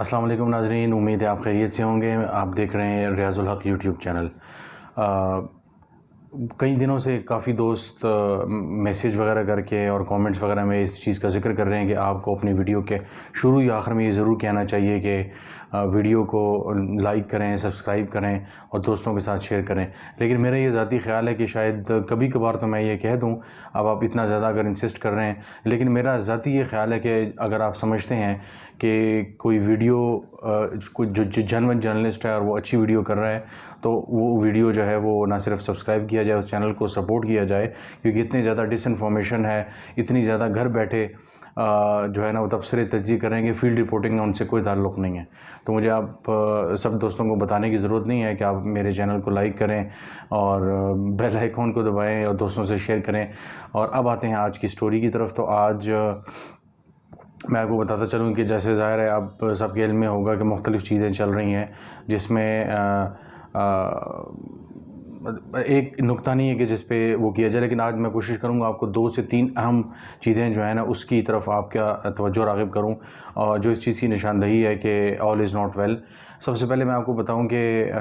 السلام علیکم ناظرین، امید ہے آپ خیریت سے ہوں گے۔ آپ دیکھ رہے ہیں ریاض الحق یوٹیوب چینل۔ کئی دنوں سے کافی دوست میسیج وغیرہ کر کے اور کامنٹس وغیرہ میں اس چیز کا ذکر کر رہے ہیں کہ آپ کو اپنی ویڈیو کے شروع یا آخر میں یہ ضرور کہنا چاہیے کہ ویڈیو کو لائک کریں، سبسکرائب کریں اور دوستوں کے ساتھ شیئر کریں۔ لیکن میرا یہ ذاتی خیال ہے کہ شاید کبھی کبھار تو میں یہ کہہ دوں، اب آپ اتنا زیادہ اگر انسسٹ کر رہے ہیں، لیکن میرا ذاتی یہ خیال ہے کہ اگر آپ سمجھتے ہیں کہ کوئی ویڈیو جو جنون جرنلسٹ ہے اور وہ اچھی ویڈیو کر رہا ہے، تو وہ ویڈیو جو ہے وہ نہ صرف سبسکرائب کیا جائے، اس چینل کو سپورٹ کیا جائے، کیونکہ اتنی زیادہ ڈس انفارمیشن ہے، اتنی زیادہ گھر بیٹھے جو ہے نا وہ تبصرے تجزیے کریں گے، فیلڈ رپورٹنگ ان سے کوئی تعلق نہیں ہے۔ تو مجھے آپ سب دوستوں کو بتانے کی ضرورت نہیں ہے کہ آپ میرے چینل کو لائک کریں اور بیل آئیکن کو دبائیں اور دوستوں سے شیئر کریں۔ اور اب آتے ہیں آج کی سٹوری کی طرف۔ تو آج میں آپ کو بتاتا چلوں کہ جیسے ظاہر ہے آپ سب کے علم میں ہوگا کہ مختلف چیزیں چل رہی ہیں، جس میں ایک نکتہ نہیں ہے کہ جس پہ وہ کیا جائے، لیکن آج میں کوشش کروں گا آپ کو 2 سے 3 اہم چیزیں جو ہیں نا اس کی طرف آپ کا توجہ راغب کروں، اور جو اس چیز کی نشاندہی ہے کہ آل از ناٹ ویل۔ سب سے پہلے میں آپ کو بتاؤں کہ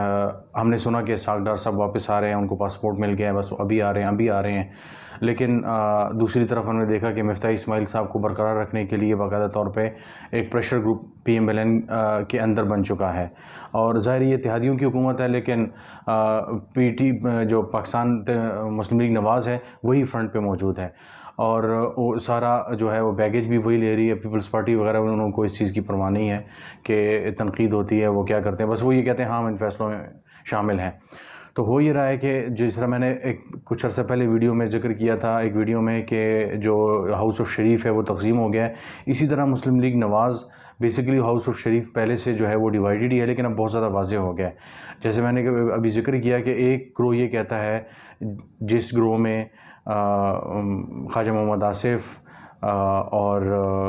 ہم نے سنا کہ اسحاق ڈار صاحب واپس آ رہے ہیں، ان کو پاسپورٹ مل گیا ہے، بس ابھی آ رہے ہیں۔ لیکن دوسری طرف ہم نے دیکھا کہ مفتاح اسماعیل صاحب کو برقرار رکھنے کے لیے باقاعدہ طور پہ ایک pressure group P M L N کے اندر بن چکا ہے، اور ظاہر یہ اتحادیوں کی حکومت ہے، لیکن جو پاکستان مسلم لیگ نواز ہے وہی فرنٹ پہ موجود ہے، اور وہ سارا جو ہے وہ بیگیج بھی وہی لے رہی ہے۔ پیپلز پارٹی وغیرہ انہوں کو اس چیز کی پرواہ نہیں ہے کہ تنقید ہوتی ہے، وہ کیا کرتے ہیں، بس وہ یہ کہتے ہیں ہاں ہم ان فیصلوں میں شامل ہیں۔ تو ہو یہ رہا ہے کہ جس طرح میں نے کچھ عرصہ پہلے ویڈیو میں ذکر کیا تھا، ایک ویڈیو میں، کہ جو ہاؤس آف شریف ہے وہ تقسیم ہو گیا ہے، اسی طرح Muslim League Nawaz basically house of Sharif پہلے سے جو ہے وہ ڈیوائیڈڈ ہی ہے، لیکن اب بہت زیادہ واضح ہو گیا ہے۔ جیسے میں نے ابھی ذکر کیا کہ ایک گروہ یہ کہتا ہے، جس گروہ میں خواجہ محمد آصف اور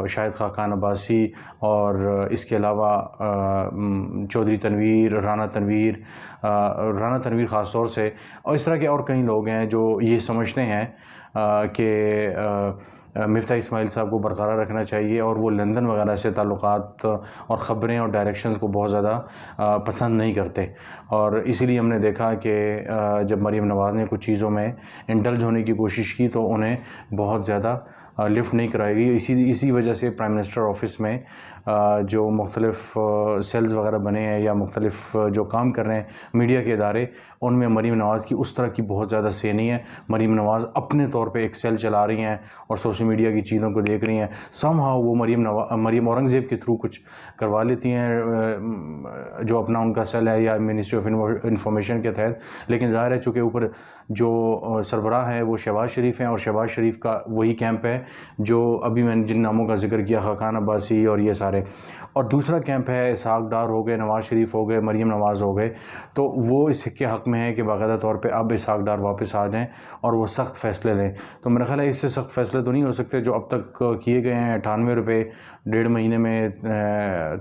شاہد خاقان عباسی اور اس کے علاوہ چودھری تنویر، رانا تنویر خاص طور سے، اور اس طرح کے اور کئی لوگ ہیں جو یہ سمجھتے ہیں کہ مفتاح اسماعیل صاحب کو برقرار رکھنا چاہیے، اور وہ لندن وغیرہ سے تعلقات اور خبریں اور ڈائریکشنز کو بہت زیادہ پسند نہیں کرتے، اور اسی لیے ہم نے دیکھا کہ جب مریم نواز نے کچھ چیزوں میں انڈلج ہونے کی کوشش کی تو انہیں بہت زیادہ لفٹ نہیں کرائی گئی۔ اسی وجہ سے پرائم منسٹر آفس میں جو مختلف سیلز وغیرہ بنے ہیں یا مختلف جو کام کر رہے ہیں میڈیا کے ادارے، ان میں مریم نواز کی اس طرح کی بہت زیادہ سے نہیں ہے۔ مریم نواز اپنے طور پہ ایک سیل چلا رہی ہیں اور سوشل میڈیا کی چیزوں کو دیکھ رہی ہیں، سم ہاؤ وہ مریم اورنگزیب کے تھرو کچھ کروا لیتی ہیں جو اپنا ان کا سیل ہے یا منسٹری آف انفارمیشن کے تحت، لیکن ظاہر ہے چونکہ اوپر جو سربراہ ہیں وہ شہباز شریف ہیں، اور شہباز شریف کا وہی کیمپ ہے جو ابھی میں نے جن ناموں کا ذکر کیا، خاقان عباسی اور یہ سارے، اور دوسرا کیمپ ہے اسحاق ڈار ہو گئے، نواز شریف ہو گئے، مریم نواز ہو گئے، تو وہ اس کے حق میں ہے کہ باقاعدہ طور پہ اب اسحاق ڈار واپس آ جائیں اور وہ سخت فیصلے لیں۔ تو میرا خیال ہے اس سے سخت فیصلے تو نہیں ہو سکتے جو اب تک کیے گئے ہیں۔ 98 روپے 1.5 مہینے میں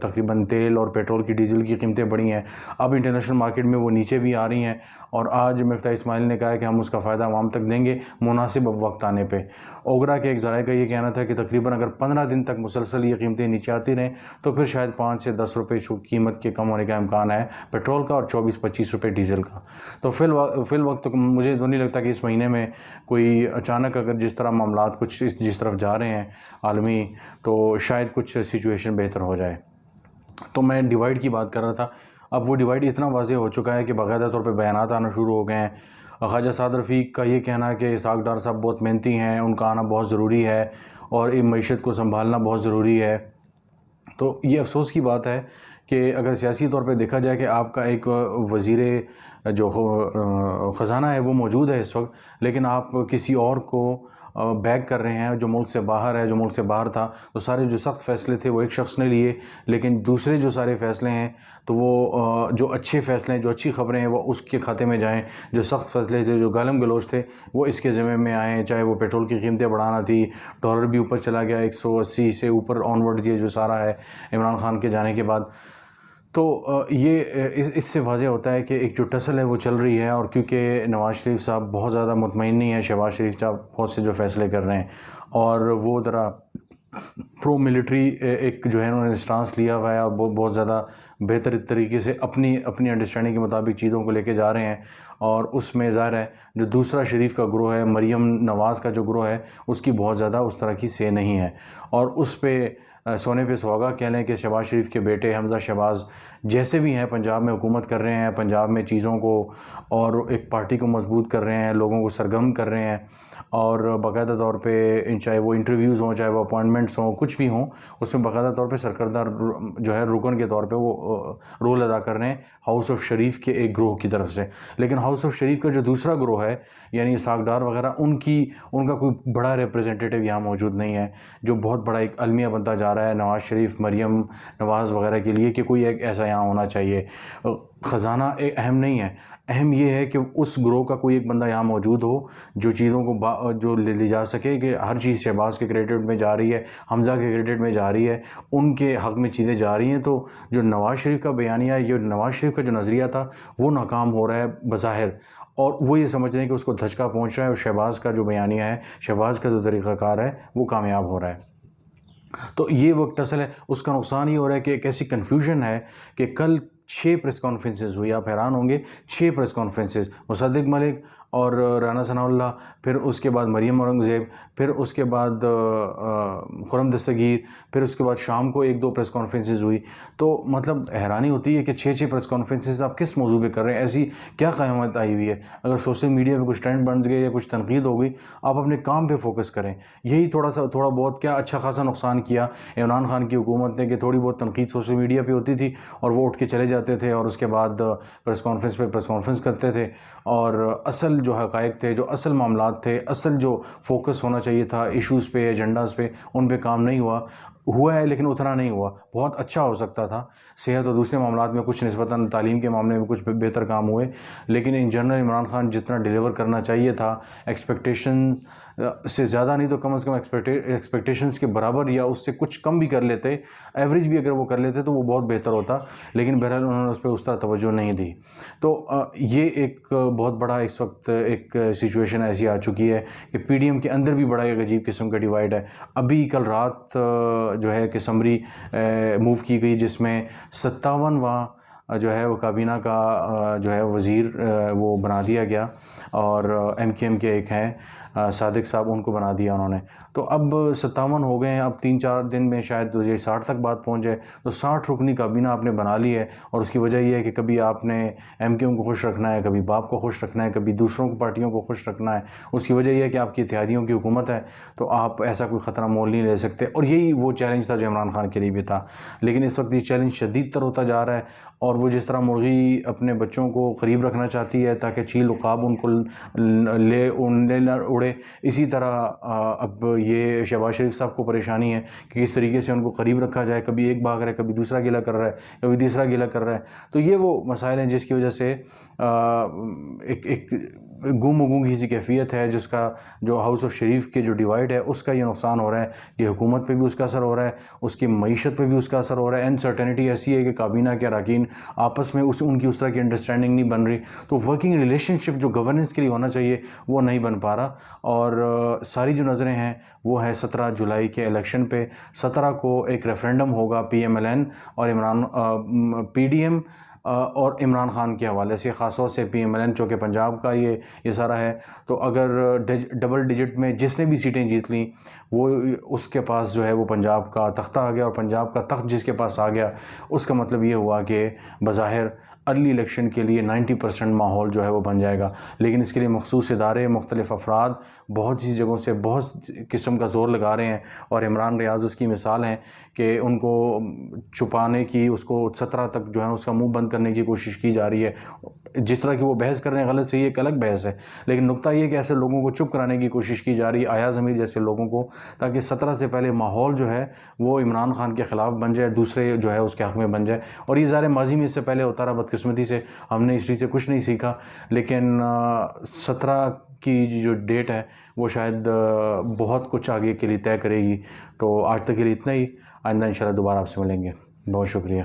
تقریباً تیل اور پیٹرول کی ڈیزل کی قیمتیں بڑھی ہیں، اب انٹرنیشنل مارکیٹ میں وہ نیچے بھی آ رہی ہیں، اور آج مفتاح اسماعیل نے کہا ہے کہ ہم اس کا فائدہ عوام تک دیں گے مناسب وقت آنے پہ۔ اوگرا کے ایک ذرائع کا یہ کہنا تھا کہ تقریباً اگر 15 دن تک مسلسل یہ قیمتیں نیچے آتی رہیں تو پھر شاید 5 سے 10 روپے قیمت کے کم ہونے کا امکان ہے پیٹرول کا، اور 24-25 روپے ڈیزل کا۔ تو فی الوقت مجھے تو نہیں لگتا کہ اس مہینے میں کوئی اچانک اگر جس طرح معاملات کچھ جس طرف جا رہے ہیں عالمی، تو شاید کچھ سچویشن بہتر ہو جائے۔ تو میں ڈیوائیڈ کی بات کر رہا تھا، اب وہ ڈیوائیڈ اتنا واضح ہو چکا ہے کہ باقاعدہ طور پہ بیانات آنا شروع ہو گئے ہیں۔ خواجہ سعد رفیق کا یہ کہنا ہے کہ اسحاق ڈار صاحب بہت محنتی ہیں، ان کا آنا بہت ضروری ہے، اور معیشت کو سنبھالنا بہت ضروری ہے۔ تو یہ افسوس کی بات ہے کہ اگر سیاسی طور پہ دیکھا جائے کہ آپ کا ایک وزیر جو خزانہ ہے وہ موجود ہے اس وقت، لیکن آپ کسی اور کو بیک کر رہے ہیں جو ملک سے باہر ہے، جو ملک سے باہر تھا، تو سارے جو سخت فیصلے تھے وہ ایک شخص نے لیے، لیکن دوسرے جو سارے فیصلے ہیں تو وہ جو اچھے فیصلے ہیں، جو اچھی خبریں ہیں وہ اس کے کھاتے میں جائیں، جو سخت فیصلے تھے، جو گالم گلوچ تھے وہ اس کے ذمہ میں آئیں، چاہے وہ پیٹرول کی قیمتیں بڑھانا تھی، ڈالر بھی اوپر چلا گیا 180 سے اوپر آن ورڈز، یہ جو سارا ہے عمران خان کے جانے کے بعد۔ تو یہ اس سے واضح ہوتا ہے کہ ایک جو ٹسل ہے وہ چل رہی ہے، اور کیونکہ نواز شریف صاحب بہت زیادہ مطمئن نہیں ہے، شہباز شریف صاحب بہت سے جو فیصلے کر رہے ہیں، اور وہ ذرا پرو ملٹری ایک جو ہے انہوں نے اسٹانس لیا ہوا ہے اور بہت زیادہ بہتر طریقے سے اپنی انڈرسٹینڈنگ کے مطابق چیزوں کو لے کے جا رہے ہیں. اور اس میں ظاہر ہے جو دوسرا شریف کا گروہ ہے, مریم نواز کا جو گروہ ہے, اس کی بہت زیادہ اس طرح کی سے نہیں ہے. اور اس پہ سونے پہ سہاگا کہہ لیں کہ شہباز شریف کے بیٹے حمزہ شہباز جیسے بھی ہیں پنجاب میں حکومت کر رہے ہیں, پنجاب میں چیزوں کو اور ایک پارٹی کو مضبوط کر رہے ہیں, لوگوں کو سرگرم کر رہے ہیں, اور باقاعدہ طور پہ چاہے وہ انٹرویوز ہوں, چاہے وہ اپوائنٹمنٹس ہوں, کچھ بھی ہوں, اس میں باقاعدہ طور پہ سرکردہ جو ہے رکن کے طور پہ وہ رول ادا کر رہے ہیں ہاؤس آف شریف کے ایک گروہ کی طرف سے. لیکن ہاؤس آف شریف کا جو دوسرا گروہ ہے یعنی اسحاق ڈار وغیرہ, ان کا کوئی بڑا ریپریزنٹیٹیو یہاں موجود نہیں ہے جو بہت بڑا ایک المیہ بنتا جا رہا ہے نواز شریف, مریم نواز وغیرہ کے لیے کہ کوئی ایک ایسا یہاں ہونا چاہیے. خزانہ اہم نہیں ہے, اہم یہ ہے کہ اس گروہ کا کوئی ایک بندہ یہاں موجود ہو جو چیزوں کو جو لے جا سکے کہ ہر چیز شہباز کے کریڈٹ میں جا رہی ہے, حمزہ کے کریڈٹ میں جا رہی ہے, ان کے حق میں چیزیں جا رہی ہیں. تو جو نواز شریف کا بیانیہ ہے, یہ نواز شریف کا جو نظریہ تھا وہ ناکام ہو رہا ہے بظاہر, اور وہ یہ سمجھ رہے ہیں کہ اس کو دھچکا پہنچ رہا ہے, اور شہباز کا جو بیانیہ ہے, شہباز کا جو طریقہ کار ہے وہ کامیاب ہو رہا ہے. تو یہ وقت اصل ہے اس کا نقصان یہ ہو رہا ہے کہ ایک ایسی کنفیوژن ہے کہ کل 6 پریس کانفرنسز ہوئی, آپ حیران ہوں گے 6 پریس کانفرنسز, مصدق ملک اور رانا ثناء اللہ, پھر اس کے بعد مریم اورنگزیب, پھر اس کے بعد خرم دستگیر, پھر اس کے بعد شام کو 1-2 پریس کانفرنسز ہوئی. تو مطلب حیرانی ہوتی ہے کہ 6 پریس کانفرنسز آپ کس موضوع پہ کر رہے ہیں, ایسی کیا قیامت آئی ہوئی ہے؟ اگر سوشل میڈیا پہ کچھ ٹرینڈ بن گئے یا کچھ تنقید ہو گئی, آپ اپنے کام پہ فوکس کریں. یہی تھوڑا بہت کیا اچھا خاصا نقصان کیا عمران خان کی حکومت نے کہ تھوڑی بہت تنقید سوشل میڈیا پہ ہوتی تھی اور وہ اٹھ کے چلے جاتے تھے اور اس کے بعد پریس کانفرنس کرتے تھے, اور اصل جو حقائق تھے, جو اصل معاملات تھے, اصل جو فوکس ہونا چاہیے تھا ایشوز پہ, ایجنڈاز پہ, ان پہ کام نہیں ہوا ہے, لیکن اتنا نہیں ہوا. بہت اچھا ہو سکتا تھا. صحت اور دوسرے معاملات میں کچھ نسبتاً, تعلیم کے معاملے میں کچھ بہتر کام ہوئے, لیکن ان جنرل عمران خان جتنا ڈیلیور کرنا چاہیے تھا ایکسپیکٹیشن سے زیادہ نہیں تو کم از کم ایکسپیکٹیشنز کے برابر یا اس سے کچھ کم بھی کر لیتے, ایوریج بھی اگر وہ کر لیتے تو وہ بہت بہتر ہوتا. لیکن بہرحال انہوں نے اس پہ اس طرح توجہ نہیں دی. تو یہ ایک بہت بڑا اس وقت ایک سچویشن ایسی آ چکی ہے کہ پی ڈی ایم کے اندر بھی بڑا ایک عجیب قسم کا ڈیوائیڈ ہے. ابھی کل رات جو ہے کہ سمری موو کی گئی جس میں 57واں جو ہے وہ کابینہ کا جو ہے وزیر وہ بنا دیا گیا, اور ایم کیو ایم کے ایک ہیں صادق صاحب, ان کو بنا دیا انہوں نے. تو اب 57 ہو گئے ہیں, اب 3-4 دن میں شاید 60 تک بات پہنچ جائے. تو 60 رکنی کابینہ آپ نے بنا لی ہے, اور اس کی وجہ یہ ہے کہ کبھی آپ نے ایم کیو ایم کو خوش رکھنا ہے, کبھی باپ کو خوش رکھنا ہے, کبھی دوسروں کو پارٹیوں کو خوش رکھنا ہے. اس کی وجہ یہ ہے کہ آپ کی اتحادیوں کی حکومت ہے, تو آپ ایسا کوئی خطرہ مول نہیں لے سکتے. اور یہی وہ چیلنج تھا جو عمران خان کے لیے بھی تھا, لیکن اس وقت یہ چیلنج شدید تر ہوتا جا رہا ہے. اور وہ جس طرح مرغی اپنے بچوں کو قریب رکھنا چاہتی ہے تاکہ چیل عقاب ان کو لے نہ اڑے, اسی طرح اب یہ شہباز شریف صاحب کو پریشانی ہے کہ کس طریقے سے ان کو قریب رکھا جائے. کبھی ایک بھاگ رہا ہے, کبھی دوسرا گلہ کر رہا ہے, کبھی تیسرا گلہ کر رہا ہے. تو یہ وہ مسائل ہیں جس کی وجہ سے ایک گم و گونگی سی کیفیت ہے, جس کا جو ہاؤس آف شریف کے جو ڈیوائیڈ ہے اس کا یہ نقصان ہو رہا ہے کہ حکومت پہ بھی اس کا اثر ہو رہا ہے, اس کی معیشت پہ بھی اس کا اثر ہو رہا ہے. انسرٹینٹی ایسی ہے کہ کابینہ کے اراکین آپس میں ان کی اس طرح کی انڈرسٹینڈنگ نہیں بن رہی. تو ورکنگ ریلیشن شپ جو گورننس کے لیے ہونا چاہیے وہ نہیں بن پا رہا. اور ساری جو نظریں ہیں وہ ہے 17 جولائی کے الیکشن پہ. 17 کو ایک ریفرینڈم ہوگا پی ایم ایل این اور پی ڈی ایم اور عمران خان کے حوالے سے, خاص طور سے پی ایم ایل این چونکہ پنجاب کا یہ سارا ہے. تو اگر ڈبل ڈیجٹ میں جس نے بھی سیٹیں جیت لیں وہ اس کے پاس جو ہے وہ پنجاب کا تختہ آ گیا, اور پنجاب کا تخت جس کے پاس آ گیا اس کا مطلب یہ ہوا کہ بظاہر ارلی الیکشن کے لیے 90% ماحول جو ہے وہ بن جائے گا. لیکن اس کے لیے مخصوص ادارے, مختلف افراد بہت سی جگہوں سے بہت قسم کا زور لگا رہے ہیں, اور عمران ریاض اس کی مثال ہیں کہ ان کو چھپانے کی, اس کو 17 تک جو ہے اس کا منہ بند کرنے کی کوشش کی جا رہی ہے. جس طرح کی وہ بحث کر رہے ہیں غلط صحیح ایک الگ بحث ہے, لیکن نقطہ یہ کہ ایسے لوگوں کو چپ کرانے کی کوشش کی جا رہی ہے, ایاز امیر جیسے لوگوں کو, تاکہ 17 سے پہلے ماحول جو ہے وہ عمران خان کے خلاف بن جائے, دوسرے جو ہے اس کے حق میں بن جائے. اور یہ ظاہر ماضی میں اس سے پہلے ہوتا رہا, بدقسمتی سے ہم نے ہسٹری سے کچھ نہیں سیکھا. لیکن 17 کی جو ڈیٹ ہے وہ شاید بہت کچھ آگے کے لیے طے کرے گی. تو آج تک کے لیے اتنا ہی, آئندہ انشاءاللہ دوبارہ آپ سے ملیں گے. بہت شکریہ.